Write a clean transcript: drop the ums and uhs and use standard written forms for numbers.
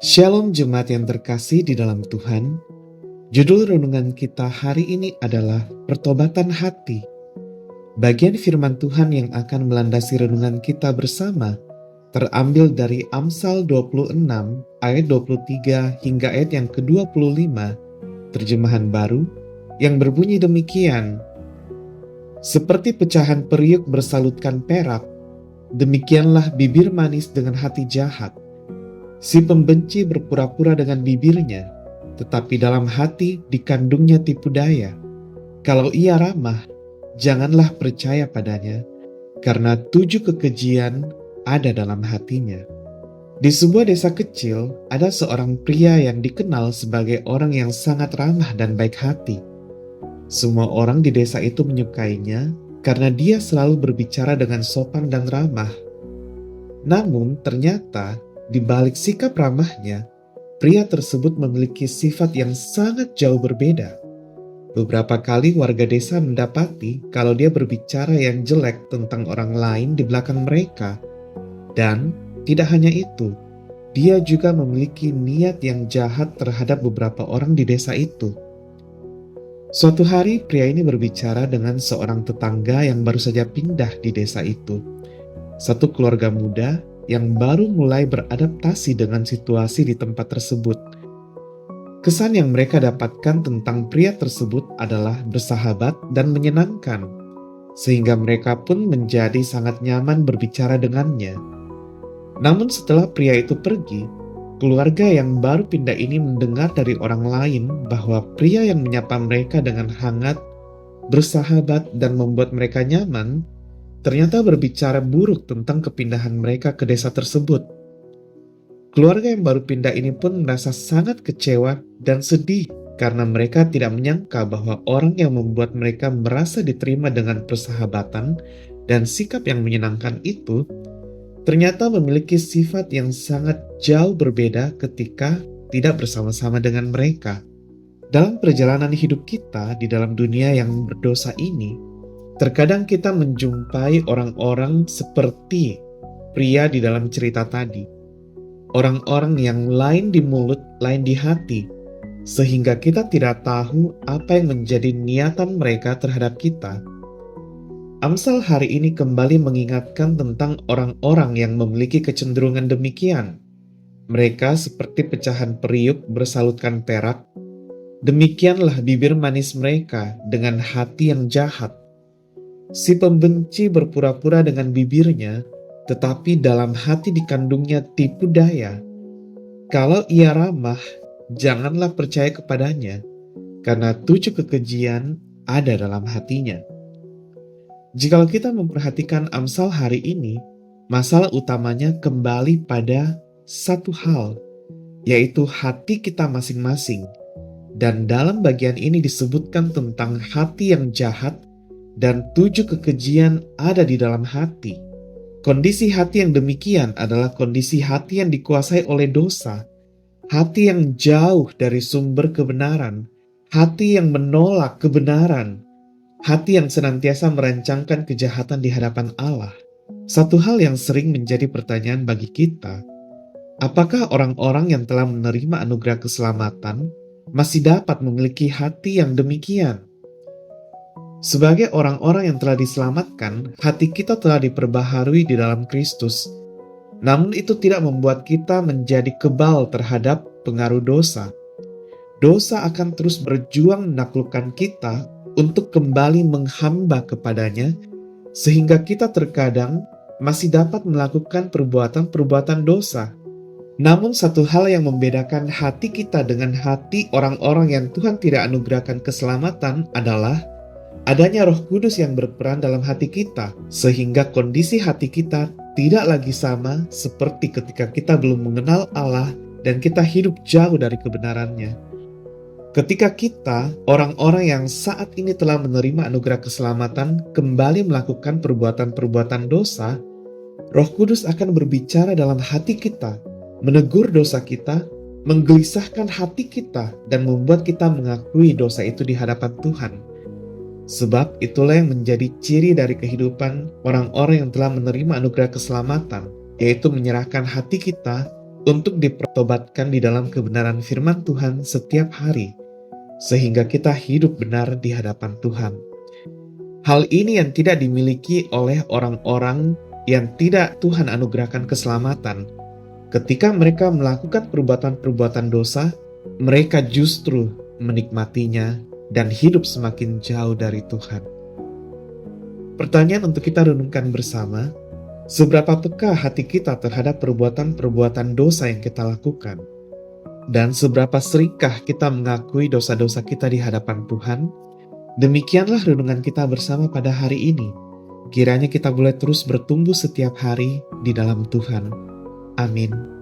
Shalom jemaat yang terkasih di dalam Tuhan. Judul renungan kita hari ini adalah Pertobatan Hati. Bagian firman Tuhan yang akan melandasi renungan kita bersama terambil dari Amsal 26 ayat 23 hingga ayat yang ke-25, terjemahan baru, yang berbunyi demikian. Seperti pecahan periuk bersalutkan perak, demikianlah bibir manis dengan hati jahat. Si pembenci berpura-pura dengan bibirnya, tetapi dalam hati dikandungnya tipu daya. Kalau ia ramah, janganlah percaya padanya, karena 7 kekejian ada dalam hatinya. Di sebuah desa kecil, ada seorang pria yang dikenal sebagai orang yang sangat ramah dan baik hati. Semua orang di desa itu menyukainya karena dia selalu berbicara dengan sopan dan ramah. Namun ternyata di balik sikap ramahnya, pria tersebut memiliki sifat yang sangat jauh berbeda. Beberapa kali warga desa mendapati kalau dia berbicara yang jelek tentang orang lain di belakang mereka. Dan tidak hanya itu, dia juga memiliki niat yang jahat terhadap beberapa orang di desa itu. Suatu hari pria ini berbicara dengan seorang tetangga yang baru saja pindah di desa itu. Satu keluarga muda yang baru mulai beradaptasi dengan situasi di tempat tersebut. Kesan yang mereka dapatkan tentang pria tersebut adalah bersahabat dan menyenangkan, sehingga mereka pun menjadi sangat nyaman berbicara dengannya. Namun setelah pria itu pergi, keluarga yang baru pindah ini mendengar dari orang lain bahwa pria yang menyapa mereka dengan hangat, bersahabat, dan membuat mereka nyaman, ternyata berbicara buruk tentang kepindahan mereka ke desa tersebut. Keluarga yang baru pindah ini pun merasa sangat kecewa dan sedih karena mereka tidak menyangka bahwa orang yang membuat mereka merasa diterima dengan persahabatan dan sikap yang menyenangkan itu ternyata memiliki sifat yang sangat jauh berbeda ketika tidak bersama-sama dengan mereka. Dalam perjalanan hidup kita di dalam dunia yang berdosa ini, terkadang kita menjumpai orang-orang seperti pria di dalam cerita tadi. Orang-orang yang lain di mulut, lain di hati, sehingga kita tidak tahu apa yang menjadi niatan mereka terhadap kita. Amsal hari ini kembali mengingatkan tentang orang-orang yang memiliki kecenderungan demikian. Mereka seperti pecahan periuk bersalutkan perak. Demikianlah bibir manis mereka dengan hati yang jahat. Si pembenci berpura-pura dengan bibirnya, tetapi dalam hati dikandungnya tipu daya. Kalau ia ramah, janganlah percaya kepadanya, karena 7 kekejian ada dalam hatinya. Jikalau kita memperhatikan Amsal hari ini, masalah utamanya kembali pada satu hal, yaitu hati kita masing-masing. Dan dalam bagian ini disebutkan tentang hati yang jahat, dan 7 kekejian ada di dalam hati. Kondisi hati yang demikian adalah kondisi hati yang dikuasai oleh dosa, hati yang jauh dari sumber kebenaran, hati yang menolak kebenaran, hati yang senantiasa merancangkan kejahatan di hadapan Allah. Satu hal yang sering menjadi pertanyaan bagi kita, apakah orang-orang yang telah menerima anugerah keselamatan masih dapat memiliki hati yang demikian? Sebagai orang-orang yang telah diselamatkan, hati kita telah diperbaharui di dalam Kristus. Namun itu tidak membuat kita menjadi kebal terhadap pengaruh dosa. Dosa akan terus berjuang menaklukkan kita untuk kembali menghamba kepadanya, sehingga kita terkadang masih dapat melakukan perbuatan-perbuatan dosa. Namun satu hal yang membedakan hati kita dengan hati orang-orang yang Tuhan tidak anugerahkan keselamatan adalah adanya Roh Kudus yang berperan dalam hati kita, sehingga kondisi hati kita tidak lagi sama seperti ketika kita belum mengenal Allah dan kita hidup jauh dari kebenarannya. Ketika kita, orang-orang yang saat ini telah menerima anugerah keselamatan, kembali melakukan perbuatan-perbuatan dosa, Roh Kudus akan berbicara dalam hati kita, menegur dosa kita, menggelisahkan hati kita, dan membuat kita mengakui dosa itu di hadapan Tuhan. Sebab itulah yang menjadi ciri dari kehidupan orang-orang yang telah menerima anugerah keselamatan, yaitu menyerahkan hati kita untuk dipertobatkan di dalam kebenaran firman Tuhan setiap hari, sehingga kita hidup benar di hadapan Tuhan. Hal ini yang tidak dimiliki oleh orang-orang yang tidak Tuhan anugerahkan keselamatan. Ketika mereka melakukan perbuatan-perbuatan dosa, mereka justru menikmatinya dan hidup semakin jauh dari Tuhan. Pertanyaan untuk kita renungkan bersama, seberapa peka hati kita terhadap perbuatan-perbuatan dosa yang kita lakukan? Dan seberapa seringkah kita mengakui dosa-dosa kita di hadapan Tuhan? Demikianlah renungan kita bersama pada hari ini. Kiranya kita boleh terus bertumbuh setiap hari di dalam Tuhan. Amin.